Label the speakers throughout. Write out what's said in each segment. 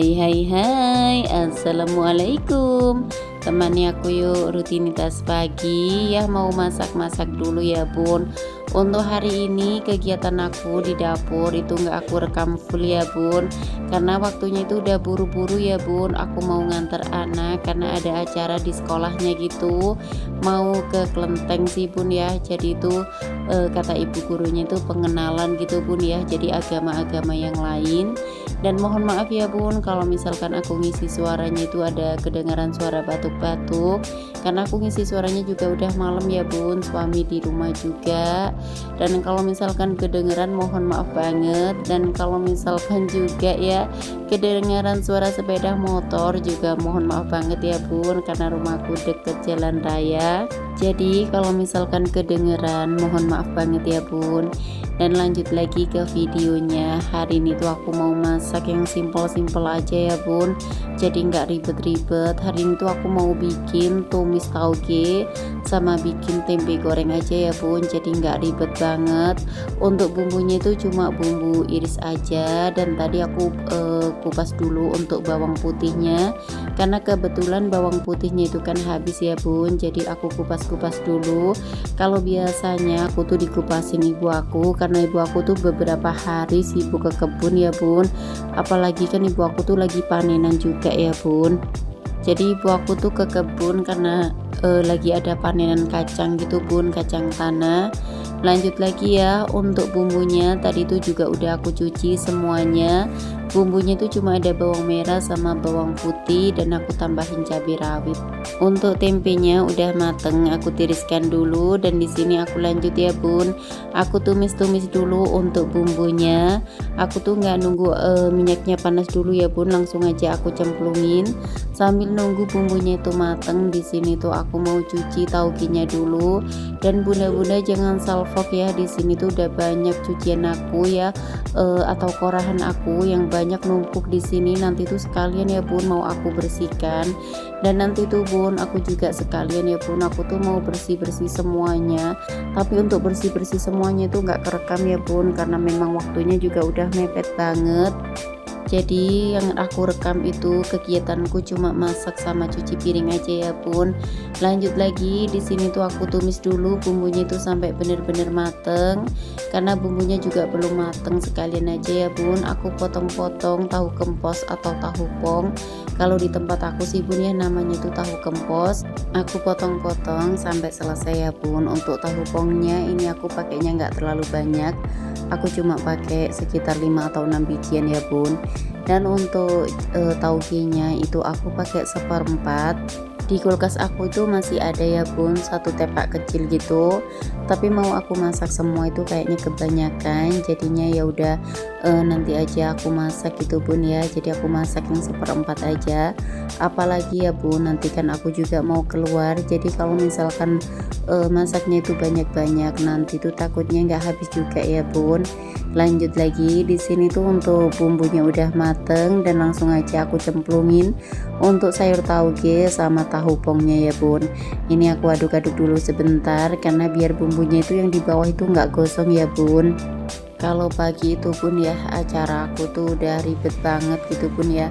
Speaker 1: Hai, assalamualaikum. Temani aku yuk rutinitas pagi ya, mau masak-masak dulu ya bun. Untuk hari ini kegiatan aku di dapur itu nggak aku rekam full ya bun, karena waktunya itu udah buru-buru ya bun. Aku mau nganter anak karena ada acara di sekolahnya gitu, mau ke kelenteng sih bun ya. Jadi itu kata ibu gurunya itu pengenalan gitu bun ya, jadi agama-agama yang lain. Dan mohon maaf ya bun kalau misalkan aku ngisi suaranya itu ada kedengaran suara batuk-batuk, karena aku ngisi suaranya juga udah malam ya bun, suami di rumah juga. Dan kalau misalkan kedengaran mohon maaf banget. Dan kalau misalkan juga ya kedengaran suara sepeda motor juga mohon maaf banget ya bun, karena rumahku deket jalan raya. Jadi kalau misalkan kedengeran mohon maaf banget ya bun. Dan lanjut lagi ke videonya. Hari ini tuh aku mau masak yang simpel-simpel aja ya bun, jadi nggak ribet-ribet. Hari ini tuh aku mau bikin tumis tauge sama bikin tempe goreng aja ya bun, jadi nggak ribet banget. Untuk bumbunya itu cuma bumbu iris aja, dan tadi aku kupas dulu untuk bawang putihnya, karena kebetulan bawang putihnya itu kan habis ya bun, jadi aku kupas-kupas dulu. Kalau biasanya aku tuh dikupasin ibu aku, karena ibu aku tuh beberapa hari sibuk ke kebun ya bun, apalagi kan ibu aku tuh lagi panenan juga ya bun. Jadi ibu aku tuh ke kebun karena lagi ada panenan kacang gitu bun, kacang tanah. Lanjut lagi ya, untuk bumbunya tadi tuh juga udah aku cuci semuanya. Bumbunya itu cuma ada bawang merah sama bawang putih, dan aku tambahin cabai rawit. Untuk tempenya udah mateng, aku tiriskan dulu. Dan di sini aku lanjut ya bun, aku tumis-tumis dulu untuk bumbunya. Aku tuh nggak nunggu minyaknya panas dulu ya bun, langsung aja aku cemplungin. Sambil nunggu bumbunya itu mateng, di sini tuh aku mau cuci taugenya dulu. Dan bunda-bunda jangan salfok ya, di sini tuh udah banyak cucian aku ya, atau korahan aku yang banyak numpuk di sini. Nanti tuh sekalian ya bun mau aku bersihkan. Dan nanti tuh bun aku juga sekalian ya bun, aku tuh mau bersih-bersih semuanya. Tapi untuk bersih-bersih semuanya itu nggak kerekam ya bun, karena memang waktunya juga udah mepet banget. Jadi yang aku rekam itu kegiatanku cuma masak sama cuci piring aja ya bun. Lanjut lagi, di sini tuh aku tumis dulu bumbunya itu sampai bener-bener mateng, karena bumbunya juga belum mateng. Sekalian aja ya bun aku potong-potong tahu kempos atau tahu pong. Kalau di tempat aku sih bun ya namanya itu tahu kempos. Aku potong-potong sampai selesai ya bun. Untuk tahu pongnya ini aku pakainya nggak terlalu banyak, aku cuma pakai sekitar 5 atau 6 bijian ya bun. Dan untuk taugenya itu aku pakai 1/4. Di kulkas aku itu masih ada ya bun, satu tepak kecil gitu, tapi mau aku masak semua itu kayaknya kebanyakan, jadinya ya udah nanti aja aku masak gitu bun ya. Jadi aku masak yang 1/4 aja, apalagi ya bun nanti kan aku juga mau keluar. Jadi kalau misalkan masaknya itu banyak-banyak, nanti tuh takutnya nggak habis juga ya bun. Lanjut lagi, di sini tuh untuk bumbunya udah mateng, dan langsung aja aku cemplungin untuk sayur tauge sama tahu pongnya ya bun. Ini aku aduk-aduk dulu sebentar, karena biar bumbunya itu yang di bawah itu nggak gosong ya bun. Kalau pagi itu pun ya acara aku tuh udah ribet banget gitu pun ya,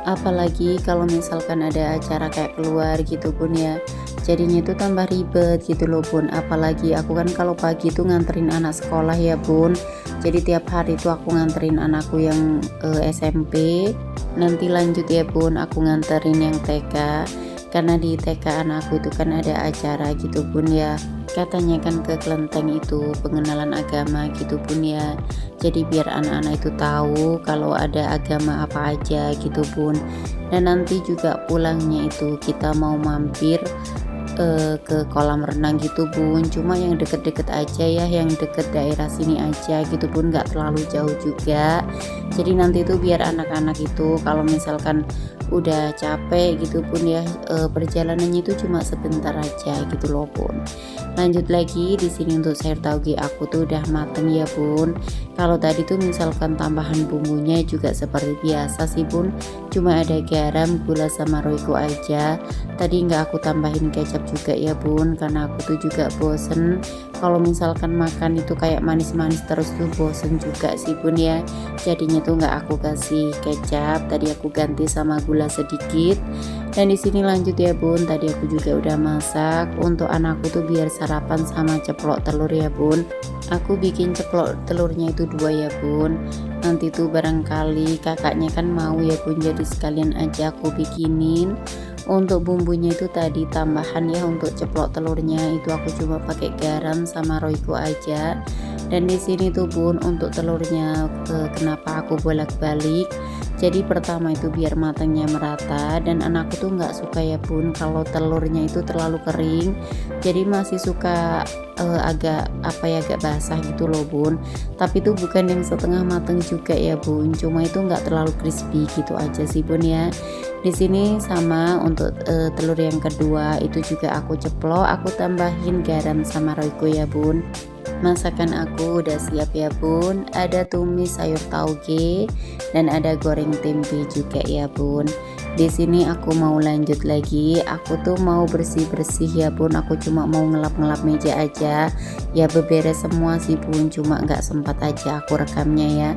Speaker 1: apalagi kalau misalkan ada acara kayak keluar gitu pun ya, jadinya itu tambah ribet gitu loh bun. Apalagi aku kan kalau pagi itu nganterin anak sekolah ya bun, jadi tiap hari itu aku nganterin anakku yang SMP. Nanti lanjut ya bun aku nganterin yang TK, karena di TK anakku itu kan ada acara gitu bun ya, katanya kan ke kelenteng itu pengenalan agama gitu bun ya. Jadi biar anak-anak itu tahu kalau ada agama apa aja gitu bun. Dan nanti juga pulangnya itu kita mau mampir ke kolam renang gitu bun, cuma yang deket-deket aja ya, yang deket daerah sini aja gitu bun, nggak terlalu jauh juga. Jadi nanti tuh biar anak-anak itu kalau misalkan udah capek gitu bun ya, perjalanannya itu cuma sebentar aja gitu loh bun. Lanjut lagi, di sini untuk sayur tauge aku tuh udah mateng ya bun. Kalau tadi tuh misalkan tambahan bumbunya juga seperti biasa sih bun, cuma ada garam, gula sama royco aja. Tadi nggak aku tambahin kecap juga ya bun, karena aku tuh juga bosen kalau misalkan makan itu kayak manis-manis terus tuh bosen juga sih bun ya. Jadinya tuh nggak aku kasih kecap, tadi aku ganti sama gula sedikit. Dan di sini lanjut ya bun, tadi aku juga udah masak untuk anakku tuh biar sarapan sama ceplok telur ya bun. Aku bikin ceplok telurnya itu 2 ya bun, nanti tuh barangkali kakaknya kan mau ya bun, jadi sekalian aja aku bikinin. Untuk bumbunya itu tadi tambahan ya, untuk ceplok telurnya itu aku cuma pakai garam sama royco aja. Dan di sini tuh bun, untuk telurnya kenapa aku bolak-balik, jadi pertama itu biar matangnya merata, dan anakku tuh nggak suka ya bun kalau telurnya itu terlalu kering, jadi masih suka agak apa ya, agak basah gitu loh bun. Tapi itu bukan yang setengah matang juga ya bun, cuma itu nggak terlalu crispy gitu aja sih bun ya. Di sini sama untuk telur yang kedua itu juga aku ceplok, aku tambahin garam sama royco ya bun. Masakan aku udah siap ya bun, ada tumis sayur tauge dan ada goreng tempe juga ya bun. Di sini aku mau lanjut lagi, aku tuh mau bersih-bersih ya bun, aku cuma mau ngelap-ngelap meja aja ya, beberes semua sih bun, cuma nggak sempat aja aku rekamnya ya.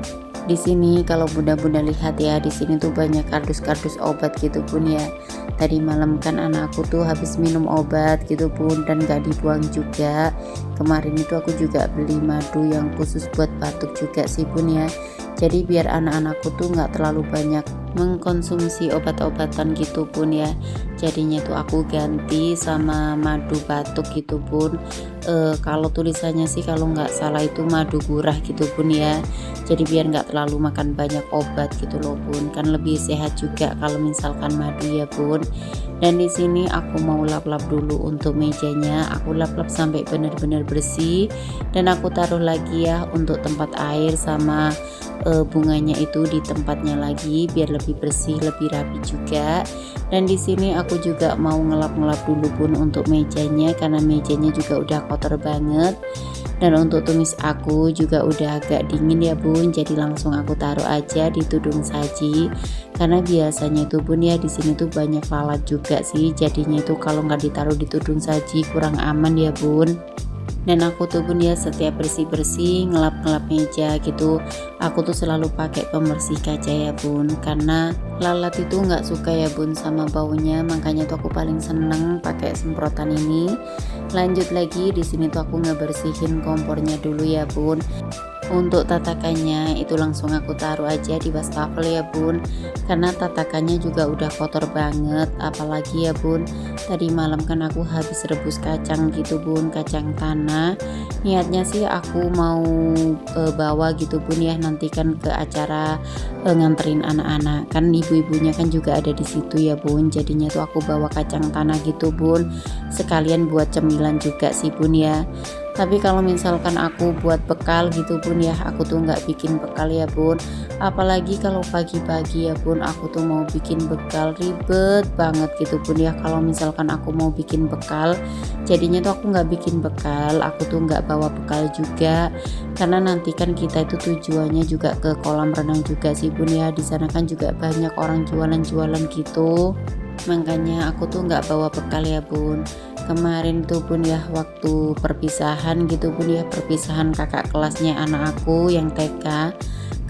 Speaker 1: Di sini kalau bunda-bunda lihat ya, di sini tuh banyak kardus-kardus obat gitu bun ya. Tadi malam kan anakku tuh habis minum obat gitu bun, dan gak dibuang juga. Kemarin itu aku juga beli madu yang khusus buat batuk juga sih bun ya. Jadi biar anak-anakku tuh nggak terlalu banyak mengkonsumsi obat-obatan gitu bun ya, jadinya tuh aku ganti sama madu batuk gitu bun. Kalau tulisannya sih kalau nggak salah itu madu gurah gitu bun ya, jadi biar nggak terlalu makan banyak obat gitu loh bun, kan lebih sehat juga kalau misalkan madu ya bun. Dan di sini aku mau lap-lap dulu untuk mejanya, aku lap-lap sampai benar-benar bersih, dan aku taruh lagi ya untuk tempat air sama bunganya itu di tempatnya lagi biar lebih bersih, lebih rapi juga. Dan di sini aku juga mau ngelap-ngelap dulu bun untuk mejanya, karena mejanya juga udah kotor banget. Dan untuk tumis aku juga udah agak dingin ya bun, jadi langsung aku taruh aja di tudung saji, karena biasanya itu bun ya di sini tuh banyak lalat juga sih, jadinya itu kalau nggak ditaruh di tudung saji kurang aman ya bun. Dan aku tuh bun ya setiap bersih-bersih ngelap-ngelap meja gitu, aku tuh selalu pakai pembersih kaca ya bun, karena lalat itu nggak suka ya bun sama baunya, makanya tuh aku paling seneng pakai semprotan ini. Lanjut lagi, di sini tuh aku ngebersihin kompornya dulu ya bun. Untuk tatakannya itu langsung aku taruh aja di wastafel ya bun, karena tatakannya juga udah kotor banget. Apalagi ya bun, tadi malam kan aku habis rebus kacang gitu bun, kacang tanah. Niatnya sih aku mau bawa gitu bun ya, nanti kan ke acara nganterin anak-anak, kan ibu-ibunya kan juga ada di situ ya bun, jadinya tuh aku bawa kacang tanah gitu bun, sekalian buat cemilan juga sih bun ya. Tapi kalau misalkan aku buat bekal gitu bun ya, aku tuh nggak bikin bekal ya bun, apalagi kalau pagi-pagi ya bun, aku tuh mau bikin bekal ribet banget gitu bun ya. Kalau misalkan aku mau bikin bekal, jadinya tuh aku nggak bikin bekal, aku tuh nggak bawa bekal juga, karena nanti kan kita itu tujuannya juga ke kolam renang juga sih bun ya, di sana kan juga banyak orang jualan-jualan gitu, makanya aku tuh nggak bawa bekal ya bun. Kemarin tuh bun ya waktu perpisahan gitu bun ya, perpisahan kakak kelasnya anak aku yang TK,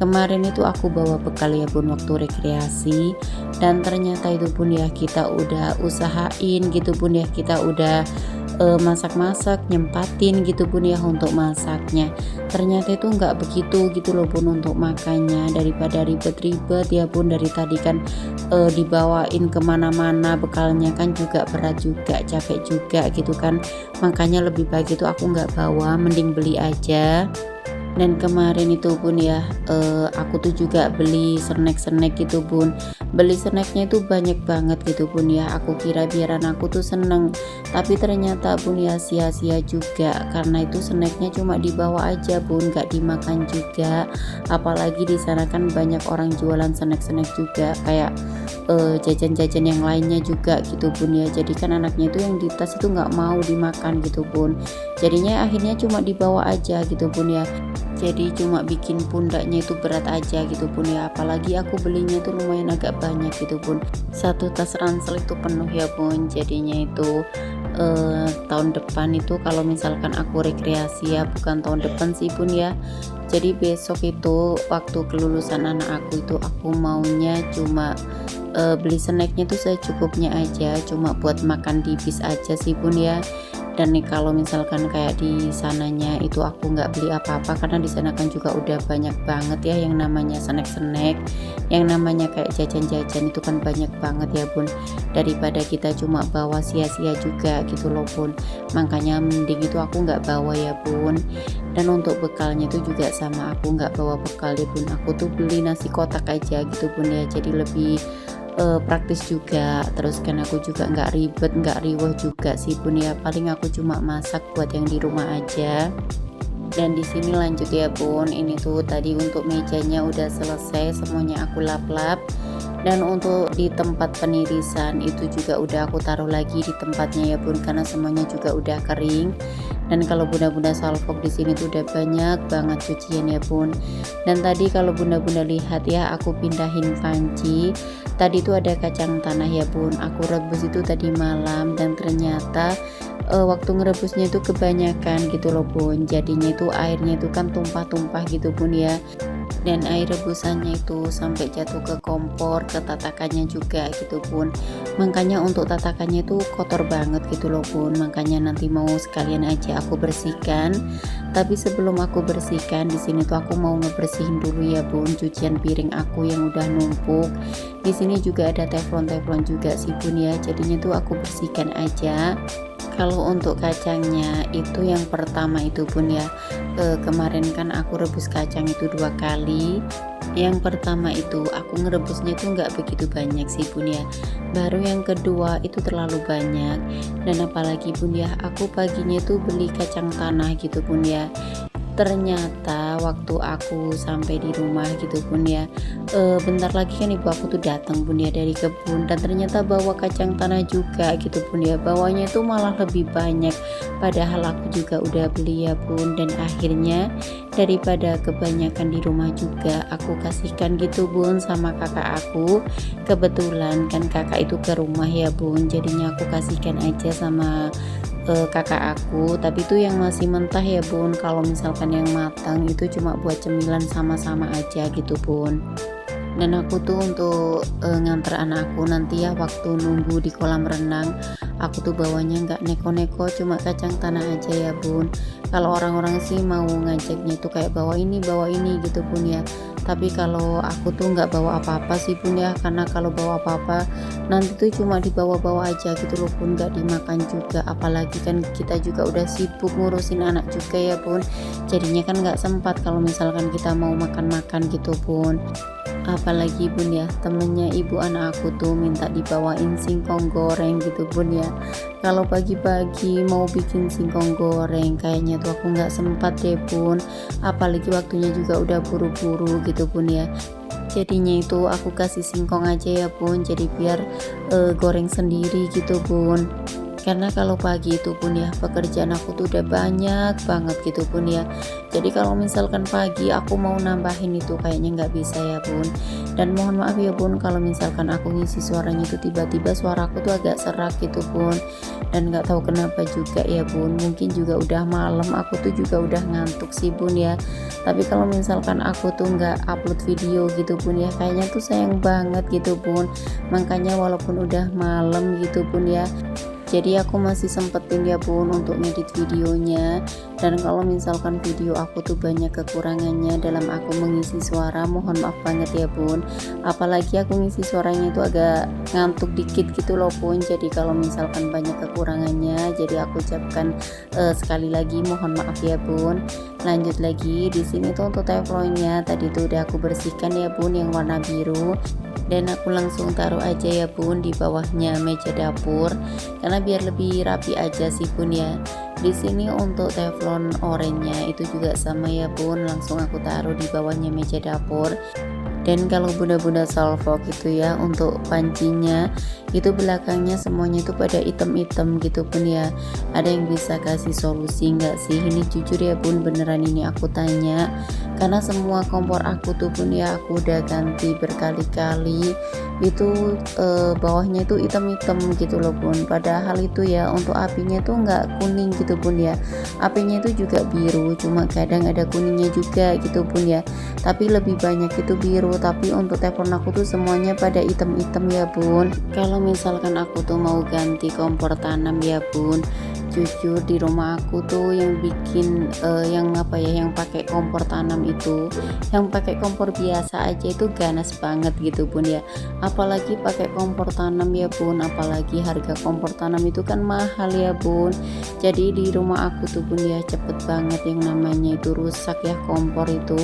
Speaker 1: kemarin itu aku bawa bekal ya bun waktu rekreasi, dan ternyata itu bun ya kita udah usahain gitu bun ya, kita udah masak-masak, nyempatin gitu bun ya untuk masaknya, ternyata itu nggak begitu gitu loh bun untuk makannya. Daripada ribet-ribet ya bun, dari tadi kan dibawain kemana-mana bekalnya kan juga berat juga, capek juga gitu kan, makanya lebih baik itu aku nggak bawa, mending beli aja. Dan kemarin itu bun ya aku tuh juga beli snack gitu bun, beli snacknya itu banyak banget gitu bun ya, aku kira biar anakku tuh seneng, tapi ternyata bun ya sia-sia juga, karena itu snacknya cuma dibawa aja bun, gak dimakan juga. Apalagi di sana kan banyak orang jualan snack juga, kayak jajan-jajan yang lainnya juga gitu bun ya, jadi kan anaknya itu yang di tas itu nggak mau dimakan gitu bun, jadinya akhirnya cuma dibawa aja gitu bun ya. jadi cuma bikin pundaknya itu berat aja gitu bun ya, apalagi aku belinya itu lumayan agak banyak gitu bun, satu tas ransel itu penuh ya bun. Jadinya itu tahun depan itu kalau misalkan aku rekreasi ya, bukan tahun depan sih bun ya, jadi besok itu waktu kelulusan anak aku itu aku maunya cuma beli snacknya tuh secukupnya aja, cuma buat makan di bis aja sih bun ya. Dan nih kalau misalkan kayak di sananya itu aku nggak beli apa-apa, karena di sana kan juga udah banyak banget ya yang namanya snack-snack, yang namanya kayak jajan-jajan itu kan banyak banget ya bun, daripada kita cuma bawa sia-sia juga gitu loh bun. Makanya mending itu aku nggak bawa ya bun. Dan untuk bekalnya itu juga sama, aku nggak bawa bekal ya bun, aku tuh beli nasi kotak aja gitu bun ya, jadi lebih praktis juga, terus kan aku juga nggak ribet nggak riweh juga sih bun ya, paling aku cuma masak buat yang di rumah aja. Dan di sini lanjut ya bun, ini tuh tadi untuk mejanya udah selesai semuanya aku lap-lap, dan untuk di tempat penirisan itu juga udah aku taruh lagi di tempatnya ya bun, karena semuanya juga udah kering. Dan kalau bunda-bunda salvok di sini tuh udah banyak banget cucian ya bun. Dan tadi kalau bunda-bunda lihat ya, aku pindahin panci. Tadi tuh ada kacang tanah ya bun, aku rebus itu tadi malam, dan ternyata waktu ngerebusnya itu kebanyakan gitu loh bun, jadinya itu airnya itu kan tumpah-tumpah gitu bun ya. Dan air rebusannya itu sampai jatuh ke kompor, ke tatakannya juga gitu bun. Makanya untuk tatakannya itu kotor banget gitu loh bun, makanya nanti mau sekalian aja aku bersihkan. Tapi sebelum aku bersihkan di sini tuh aku mau ngebersihin dulu ya bun cucian piring aku yang udah numpuk. Di sini juga ada teflon juga sih bun ya, jadinya tuh aku bersihkan aja. Kalau untuk kacangnya itu yang pertama itu bun ya, kemarin kan aku rebus kacang itu 2 kali. Yang pertama itu aku ngerebusnya tuh nggak begitu banyak sih bun ya, baru yang kedua itu terlalu banyak. Dan apalagi bun ya, aku paginya tuh beli kacang tanah gitu bun ya, ternyata waktu aku sampai di rumah gitu bun ya, bentar lagi kan ibu aku tuh datang bun ya dari kebun, dan ternyata bawa kacang tanah juga gitu bun ya, bawanya itu malah lebih banyak, padahal aku juga udah beli ya bun. Dan akhirnya daripada kebanyakan di rumah juga aku kasihkan gitu bun sama kakak aku, kebetulan kan kakak itu ke rumah ya bun, jadinya aku kasihkan aja sama kakak aku. Tapi itu yang masih mentah ya bun, kalau misalkan yang matang itu cuma buat cemilan sama-sama aja gitu bun. Dan aku tuh untuk nganter anakku nanti ya waktu nunggu di kolam renang, aku tuh bawanya nggak neko-neko, cuma kacang tanah aja ya bun. Kalau orang-orang sih mau ngajaknya itu kayak bawa ini gitu bun ya, tapi kalau aku tuh nggak bawa apa-apa sih bun ya, karena kalau bawa apa-apa nanti tuh cuma dibawa-bawa aja gitu loh bun, nggak dimakan juga. Apalagi kan kita juga udah sibuk ngurusin anak juga ya bun, jadinya kan nggak sempat kalau misalkan kita mau makan-makan gitu bun. Apalagi bun ya, temennya ibu anak aku tuh minta dibawain singkong goreng gitu bun ya. Kalau pagi-pagi mau bikin singkong goreng kayaknya tuh aku nggak sempat deh bun, apalagi waktunya juga udah buru-buru gitu bun ya. Jadinya itu aku kasih singkong aja ya bun, jadi biar goreng sendiri gitu bun. Karena kalau pagi itu pun ya pekerjaan aku tuh udah banyak banget gitu pun ya, jadi kalau misalkan pagi aku mau nambahin itu kayaknya nggak bisa ya bun. Dan mohon maaf ya bun kalau misalkan aku ngisi suaranya itu tiba-tiba suaraku tuh agak serak gitu bun, dan nggak tahu kenapa juga ya bun, mungkin juga udah malam, aku tuh juga udah ngantuk sih bun ya. Tapi kalau misalkan aku tuh nggak upload video gitu bun ya, kayaknya tuh sayang banget gitu bun. Makanya walaupun udah malam gitu bun ya, jadi aku masih sempetin ya bun untuk ngedit videonya. Dan kalau misalkan video aku tuh banyak kekurangannya dalam aku mengisi suara, mohon maaf banget ya bun. Apalagi aku ngisi suaranya itu agak ngantuk dikit gitu loh bun, jadi kalau misalkan banyak kekurangannya, jadi aku ucapkan sekali lagi mohon maaf ya bun. Lanjut lagi, di sini tuh untuk teflonnya tadi tuh udah aku bersihkan ya bun yang warna biru, dan aku langsung taruh aja ya bun di bawahnya meja dapur, karena biar lebih rapi aja sih bun ya. Di sini untuk teflon oranye itu juga sama ya bun, langsung aku taruh di bawahnya meja dapur. Dan kalau bunda-bunda salvo gitu ya, untuk pancinya itu belakangnya semuanya itu pada item-item gitu pun ya. Ada yang bisa kasih solusi nggak sih? Ini jujur ya bun, beneran ini aku tanya, karena semua kompor aku tuh pun ya aku udah ganti berkali-kali itu, bawahnya itu item-item gitu loh bun. Padahal itu ya untuk apinya tuh nggak kuning gitu bun ya, apinya itu juga biru, cuma kadang ada kuningnya juga gitu bun ya, tapi lebih banyak itu biru. Tapi untuk teflon aku tuh semuanya pada item-item ya bun. Kalau misalkan aku tuh mau ganti kompor tanam ya bun, jujur di rumah aku tuh yang bikin yang apa ya, yang pakai kompor tanam itu, yang pakai kompor biasa aja itu ganas banget gitu bun ya, apalagi pakai kompor tanam ya bun. Apalagi harga kompor tanam itu kan mahal ya bun. Jadi di rumah aku tuh bun ya cepet banget yang namanya itu rusak ya kompor itu,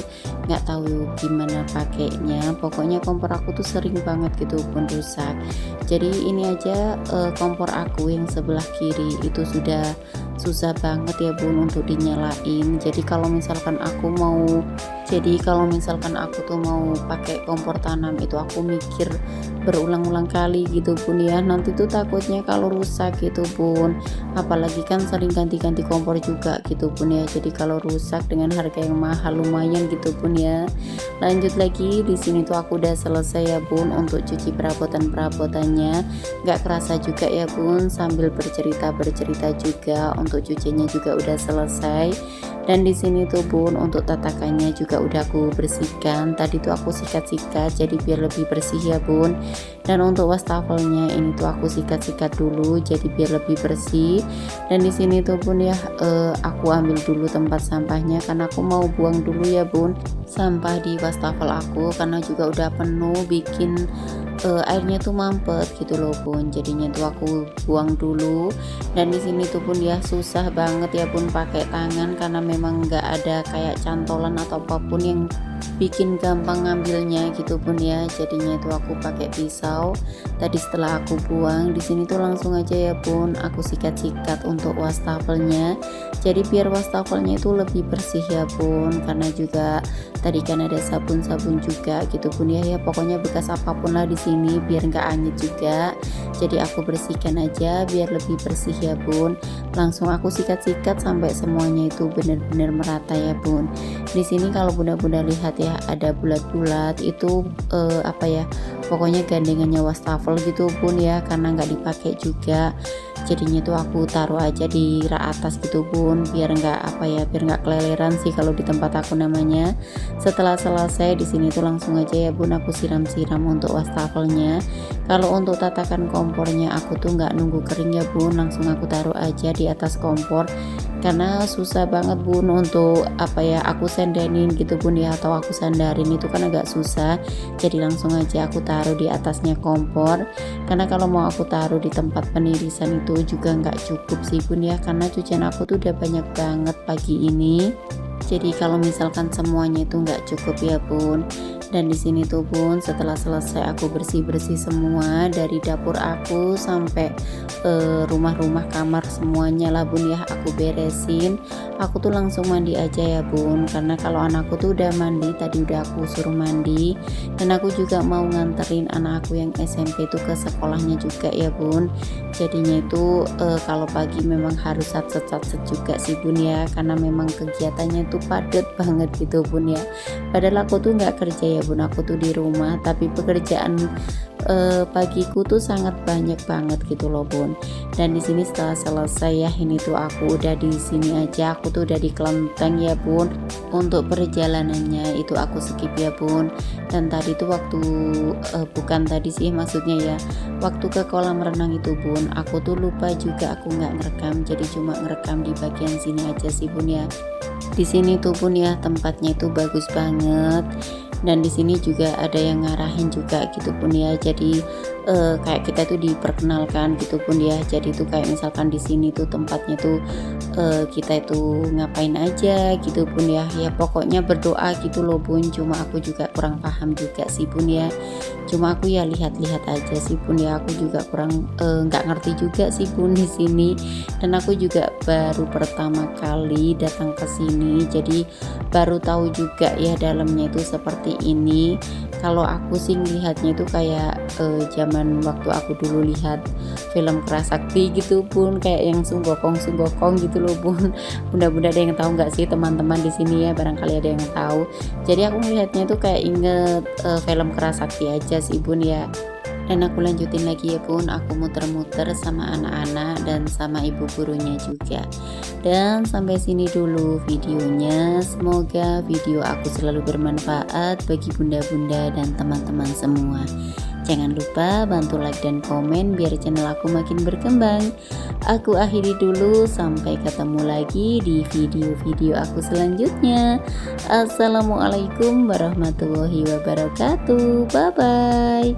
Speaker 1: nggak tahu gimana pakainya, pokoknya kompor aku tuh sering banget gitu pun rusak. Jadi ini aja kompor aku yang sebelah kiri itu sudah susah banget ya bun untuk dinyalain. Jadi kalau misalkan aku tuh mau pakai kompor tanam itu aku mikir berulang-ulang kali gitu bun ya, nanti tuh takutnya kalau rusak gitu bun, apalagi kan sering ganti-ganti kompor juga gitu bun ya. Jadi kalau rusak dengan harga yang mahal lumayan gitu bun ya. Lanjut lagi, di sini tuh aku udah selesai ya bun untuk cuci perabotan-perabotannya, nggak kerasa juga ya bun, sambil bercerita juga untuk cucinya juga udah selesai. Dan di sini tuh bun untuk tatakannya juga udah aku bersihkan, tadi tuh aku sikat-sikat jadi biar lebih bersih ya bun. Dan untuk wastafelnya ini tuh aku sikat-sikat dulu jadi biar lebih bersih. Dan di sini tuh bun ya aku ambil dulu tempat sampahnya karena aku mau buang dulu ya bun sampah di wastafel aku, karena juga udah penuh bikin airnya tuh mampet gitu loh bun, jadinya tuh aku buang dulu. Dan di sini tuh pun ya susah banget ya bun pakai tangan, karena memang nggak ada kayak cantolan atau apapun yang bikin gampang ngambilnya gitu pun ya, jadinya itu aku pakai pisau. Tadi setelah aku buang di sini tuh langsung aja ya bun aku sikat-sikat untuk wastafelnya, jadi biar wastafelnya itu lebih bersih ya bun, karena juga tadi kan ada sabun-sabun juga gitu bun ya, pokoknya bekas apapun lah di sini biar nggak anyet juga, jadi aku bersihkan aja biar lebih bersih ya bun. Langsung aku sikat-sikat sampai semuanya itu benar-benar merata ya bun. Di sini kalau bunda-bunda lihat ya ada bulat-bulat itu apa ya, pokoknya gandengannya wastafel gitu bun ya, karena nggak dipakai juga, jadinya tuh aku taruh aja di rak atas gitu bun, biar nggak apa ya, biar nggak keleleran sih kalau di tempat aku namanya. Setelah selesai di sini tuh langsung aja ya bun aku siram-siram untuk wastafelnya. Kalau untuk tatakan kompornya aku tuh nggak nunggu kering ya bun, langsung aku taruh aja di atas kompor, karena susah banget bun untuk apa ya, aku sendenin gitu bun ya, atau aku sandarin itu kan agak susah, jadi langsung aja aku taruh di atasnya kompor. Karena kalau mau aku taruh di tempat penirisan itu juga nggak cukup sih bun ya, karena cucian aku tuh udah banyak banget pagi ini, jadi kalau misalkan semuanya itu nggak cukup ya bun. Dan di sini tuh bun setelah selesai aku bersih-bersih semua dari dapur aku sampai rumah-rumah kamar semuanya lah bun ya aku beresin. Aku tuh langsung mandi aja ya bun, karena kalau anakku tuh udah mandi tadi, udah aku suruh mandi. Dan aku juga mau nganterin anak aku yang SMP tuh ke sekolahnya juga ya bun, jadinya itu kalau pagi memang harus satset-satset juga sih bun ya, karena memang kegiatannya tuh padat banget gitu bun ya. Padahal aku tuh nggak kerja ya bun, aku tuh di rumah, tapi pekerjaan pagiku tuh sangat banyak banget gitu loh bun. Dan di sini setelah selesai ya, ini tuh aku udah di sini aja, aku tuh udah di Kelenteng ya bun. Untuk perjalanannya itu aku skip ya bun. Dan tadi tuh waktu bukan tadi sih, maksudnya ya waktu ke kolam renang itu bun, aku tuh lupa juga aku nggak ngerekam, jadi cuma ngerekam di bagian sini aja sih bun ya. Di sini tuh pun ya tempatnya itu bagus banget, dan di sini juga ada yang ngarahin juga gitu pun ya, jadi kayak kita tuh diperkenalkan gitu pun ya. Jadi tuh kayak misalkan di sini tuh tempatnya tuh kita itu ngapain aja gitu pun ya, pokoknya berdoa gitu loh bun. Cuma aku juga kurang paham juga sih bun ya, cuma aku ya lihat-lihat aja sih bun ya, aku juga kurang nggak ngerti juga sih bun di sini. Dan aku juga baru pertama kali datang ke sini, jadi baru tahu juga ya dalamnya itu seperti ini. Kalau aku sih ngelihatnya itu kayak zaman waktu aku dulu lihat film Kerasakti gitu Bun, kayak yang sunggokong gitu loh Bun. Bunda-bunda ada yang tahu nggak sih teman-teman di sini ya, barangkali ada yang tahu. Jadi aku melihatnya tuh kayak inget film Kerasakti aja sih Bun ya. Dan aku lanjutin lagi ya Bun, aku muter-muter sama anak-anak dan sama ibu gurunya juga. Dan sampai sini dulu videonya, semoga video aku selalu bermanfaat bagi bunda-bunda dan teman-teman semua. Jangan lupa bantu like dan komen biar channel aku makin berkembang. Aku akhiri dulu, sampai ketemu lagi di video-video aku selanjutnya. Assalamualaikum warahmatullahi wabarakatuh. Bye bye.